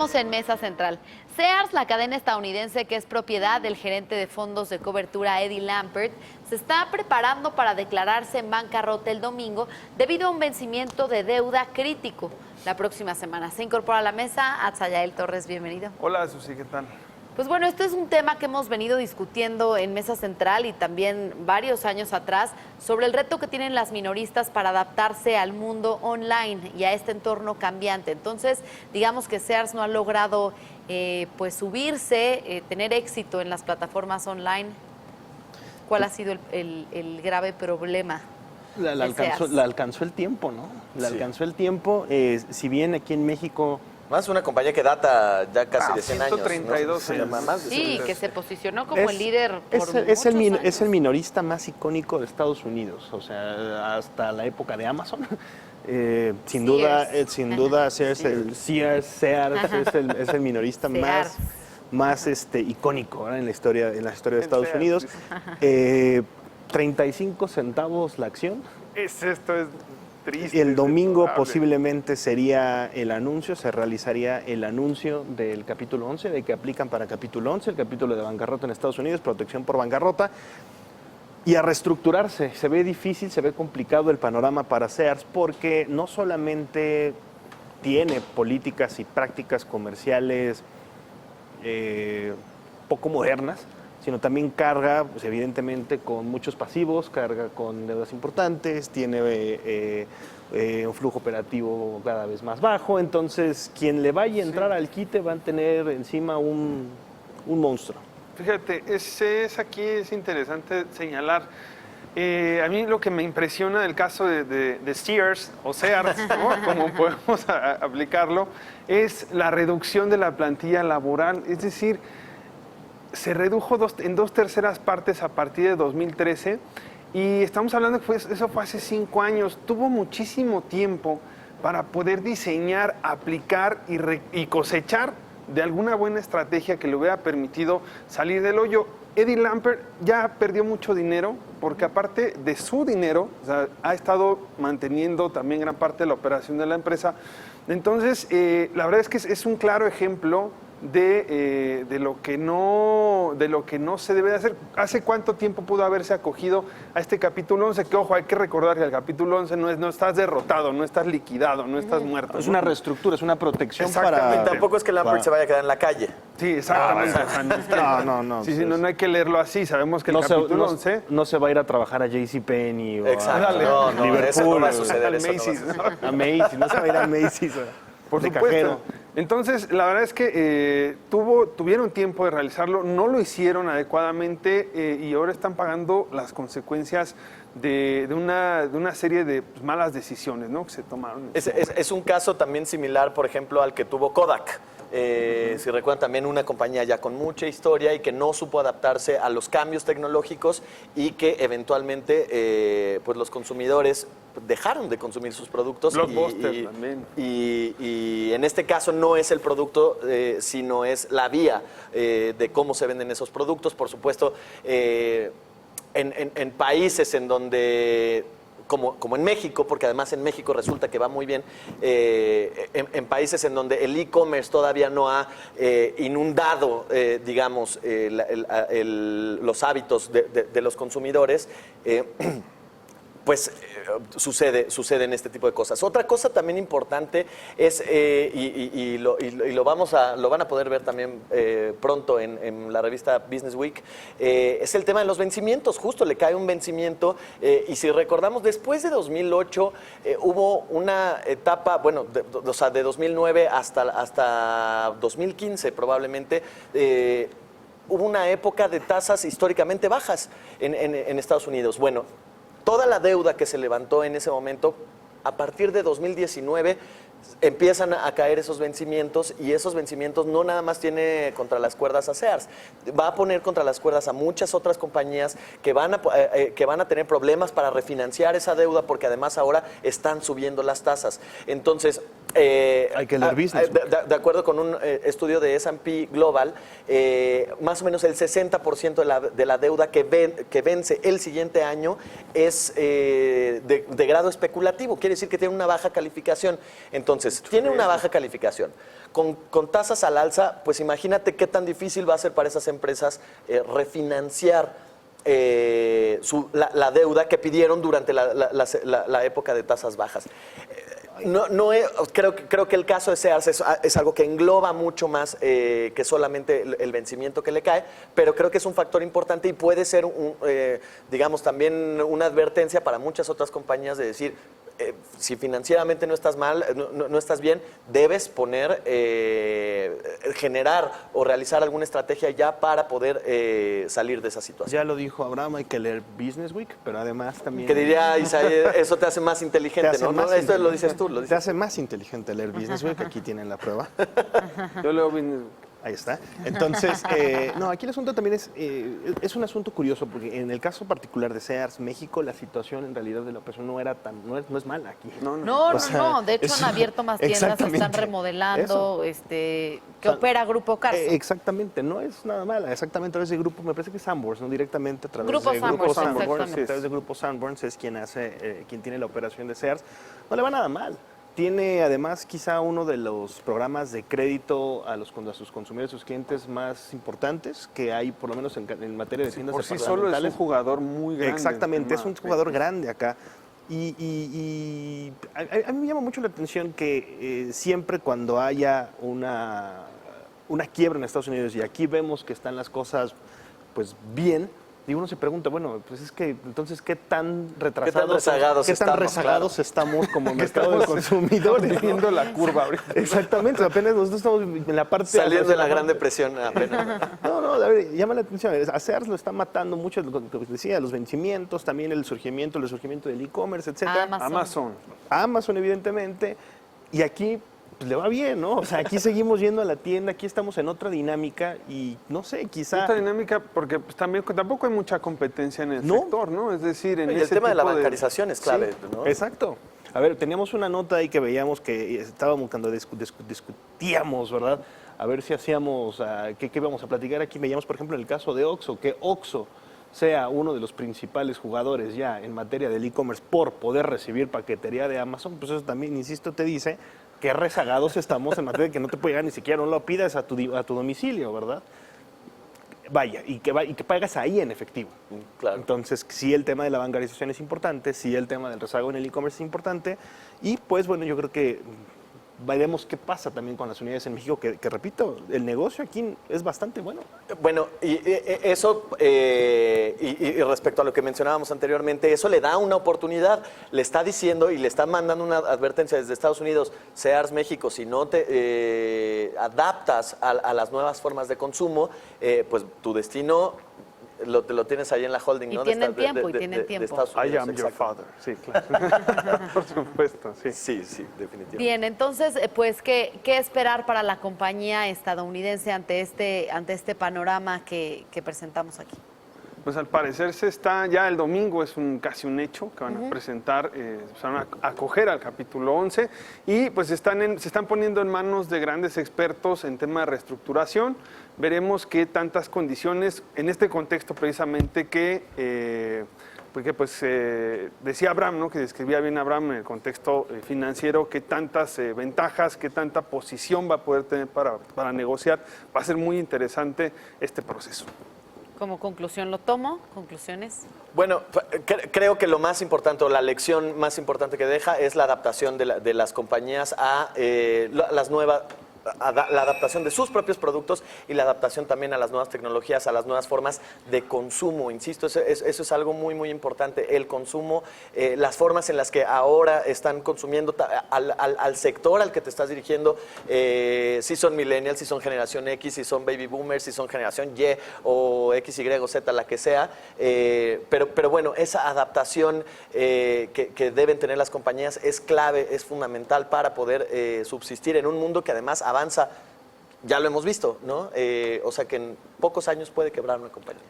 Estamos en Mesa Central. Sears, la cadena estadounidense que es propiedad del gerente de fondos de cobertura Eddie Lampert, se está preparando para declararse en bancarrota el domingo debido a un vencimiento de deuda crítico la próxima semana. Se incorpora a la mesa Atzayael Torres, bienvenido. Hola, Susi, ¿qué tal? Pues bueno, este es un tema que hemos venido discutiendo en Mesa Central y también varios años atrás sobre el reto que tienen las minoristas para adaptarse al mundo online y a este entorno cambiante. Entonces, digamos que Sears no ha logrado pues subirse, tener éxito en las plataformas online. ¿Cuál ha sido el grave problema? La alcanzó el tiempo, ¿no? Alcanzó el tiempo, si bien aquí en México... Más una compañía que data ya casi de 100 años. 132 años. Más de sí, que se posicionó como el líder por es el minorista más icónico de Estados Unidos, o sea, hasta la época de Amazon. Sin duda, Sears, Sears es el minorista más icónico, ¿verdad? en la historia de Estados Unidos. 35 centavos la acción. Esto es triste. Y el domingo posiblemente sería el anuncio, se realizaría el anuncio del capítulo 11, de que aplican para capítulo 11, el capítulo de bancarrota en Estados Unidos, protección por bancarrota, y a reestructurarse. Se ve difícil, se ve complicado el panorama para Sears porque no solamente tiene políticas y prácticas comerciales poco modernas, sino también carga, pues, evidentemente, con muchos pasivos, carga con deudas importantes, tiene un flujo operativo cada vez más bajo. Entonces, quien le vaya a entrar al quite va a tener encima un monstruo. Fíjate, aquí es interesante señalar. A mí lo que me impresiona del caso de Sears, o Sears, ¿no? Como podemos aplicarlo, es la reducción de la plantilla laboral. Es decir, se redujo en 2/3 partes a partir de 2013 y estamos hablando que eso fue hace 5 años. Tuvo muchísimo tiempo para poder diseñar, aplicar y cosechar de alguna buena estrategia que le hubiera permitido salir del hoyo. Eddie Lampert ya perdió mucho dinero porque aparte de su dinero, o sea, ha estado manteniendo también gran parte de la operación de la empresa. Entonces, la verdad es que es un claro ejemplo de lo que no se debe de hacer. ¿Hace cuánto tiempo pudo haberse acogido a este capítulo 11? Que ojo, hay que recordar que el capítulo 11 no estás derrotado, no estás liquidado, no estás muerto. Es una reestructura, es una protección para... Tampoco es que Lampert se vaya a quedar en la calle. Sí, exactamente. No. Sí, no hay que leerlo así. Sabemos que el capítulo 11... No se va a ir a trabajar a JCPenney o a Liverpool. Eso no va a suceder, a Macy's. A Macy's, no se va a ir a Macy's. Por supuesto. Cajero. Entonces, la verdad es que tuvieron tiempo de realizarlo, no lo hicieron adecuadamente y ahora están pagando las consecuencias de una serie de malas decisiones, ¿no? que se tomaron. Es un caso también similar, por ejemplo, al que tuvo Kodak. Si recuerdan, también una compañía ya con mucha historia y que no supo adaptarse a los cambios tecnológicos y que eventualmente pues los consumidores dejaron de consumir sus productos. Blockbuster también. Y en este caso no es el producto, sino es la vía de cómo se venden esos productos. Por supuesto, en países en donde... Como en México, porque además en México resulta que va muy bien, en países en donde el e-commerce todavía no ha inundado, digamos, los hábitos de los consumidores, pues suceden este tipo de cosas. Otra cosa también importante es, y lo van a poder ver también pronto en la revista Business Week, es el tema de los vencimientos. Justo le cae un vencimiento y si recordamos, después de 2008 hubo una etapa, bueno, de 2009 hasta 2015 probablemente, hubo una época de tasas históricamente bajas en Estados Unidos. Bueno, toda la deuda que se levantó en ese momento, a partir de 2019, empiezan a caer esos vencimientos y esos vencimientos no nada más tiene contra las cuerdas a Sears, va a poner contra las cuerdas a muchas otras compañías que van a tener problemas para refinanciar esa deuda porque además ahora están subiendo las tasas. Entonces, hay que leer business. De acuerdo con un estudio de S&P Global, más o menos el 60% de la deuda que vence el siguiente año es de grado especulativo, quiere decir que tiene una baja calificación. Entonces, Entonces, tiene una baja calificación. Con tasas al alza, pues imagínate qué tan difícil va a ser para esas empresas refinanciar la deuda que pidieron durante la época de tasas bajas. Creo que el caso de Sears es algo que engloba mucho más que solamente el vencimiento que le cae, pero creo que es un factor importante y puede ser, digamos, también una advertencia para muchas otras compañías de decir, si financieramente no estás mal, no estás bien, debes generar o realizar alguna estrategia ya para poder salir de esa situación. Ya lo dijo Abraham, hay que leer Business Week, pero además también... Que diría Isaías, eso te hace más inteligente, ¿no? Esto lo dices tú. Te hace más inteligente leer Business Week, aquí tienen la prueba. Yo leo Business. Ahí está. Entonces, no, aquí el asunto también es un asunto curioso, porque en el caso particular de Sears México, la situación en realidad de la operación no es mala aquí. No. De hecho, han abierto más tiendas, están remodelando, que opera Grupo Carso. Exactamente, no es nada mala. Exactamente, a través de grupo, me parece que es Sanborns, ¿no? Directamente a través Grupo de Grupo Sanborns, Sanborns. A través de Grupo Sanborns es quien tiene la operación de Sears. No le va nada mal. Tiene además quizá uno de los programas de crédito a sus consumidores, a sus clientes más importantes que hay, por lo menos en materia de tiendas por sí solo es un jugador muy grande. Exactamente, es un jugador grande acá. Y a mí me llama mucho la atención que siempre cuando haya una quiebra en Estados Unidos, y aquí vemos que están las cosas pues bien, y uno se pregunta, bueno, pues es que entonces qué tan retrasados, rezagados estamos como mercado de consumidores, viendo la curva ahorita. Exactamente, apenas nosotros estamos en la parte saliendo de la Gran Depresión apenas. No, a ver, llama la atención. A Sears lo está matando mucho, lo que decía, los vencimientos, también el resurgimiento del e-commerce, etcétera. Amazon, evidentemente. Y aquí pues, le va bien, ¿no? O sea, aquí seguimos yendo a la tienda, aquí estamos en otra dinámica y no sé, quizá... Otra dinámica porque pues, tampoco hay mucha competencia en el sector, ¿no? Es decir, en el tema de la bancarización es clave, sí, ¿no? Exacto. A ver, teníamos una nota ahí que veíamos que estábamos cuando discutíamos, ¿verdad? A ver si hacíamos, ¿qué íbamos a platicar aquí? Veíamos, por ejemplo, en el caso de Oxxo, que Oxxo sea uno de los principales jugadores ya en materia del e-commerce por poder recibir paquetería de Amazon, pues eso también, insisto, te dice que rezagados estamos en materia de que no te puede llegar ni siquiera, no lo pidas a tu domicilio, ¿verdad? Vaya, y que pagas ahí en efectivo. Claro. Entonces, sí el tema de la bancarización es importante, sí el tema del rezago en el e-commerce es importante, y pues bueno, yo creo que veremos qué pasa también con las unidades en México, que repito, el negocio aquí es bastante bueno. Bueno, y eso, y respecto a lo que mencionábamos anteriormente, eso le da una oportunidad, le está diciendo y le está mandando una advertencia desde Estados Unidos, Sears México, si no te adaptas a las nuevas formas de consumo, pues tu destino... te lo tienes ahí en la holding, y ¿no? Tienen tiempo. I am your father. Sí, claro. Por supuesto, sí. Sí, definitivamente. Bien, entonces, pues, ¿qué esperar para la compañía estadounidense ante este panorama que presentamos aquí? Pues al parecer ya el domingo es casi un hecho que van a presentar, se van a acoger al capítulo 11 y pues se están poniendo en manos de grandes expertos en tema de reestructuración. Veremos qué tantas condiciones, en este contexto precisamente porque pues decía Abraham, ¿no? Que describía bien Abraham en el contexto financiero, qué tantas ventajas, qué tanta posición va a poder tener para negociar. Va a ser muy interesante este proceso. Como conclusión lo tomo, conclusiones. Bueno, creo que lo más importante, o la lección más importante que deja es la adaptación de las compañías a la adaptación de sus propios productos y la adaptación también a las nuevas tecnologías, a las nuevas formas de consumo. Insisto, eso es algo muy, muy importante. El consumo, las formas en las que ahora están consumiendo al sector al que te estás dirigiendo, si son millennials, si son generación X, si son baby boomers, si son generación Y o X, Y o Z, la que sea. Pero bueno, esa adaptación que deben tener las compañías es clave, es fundamental para poder subsistir en un mundo que además avanza, ya lo hemos visto, ¿no? O sea que en pocos años puede quebrar una compañía.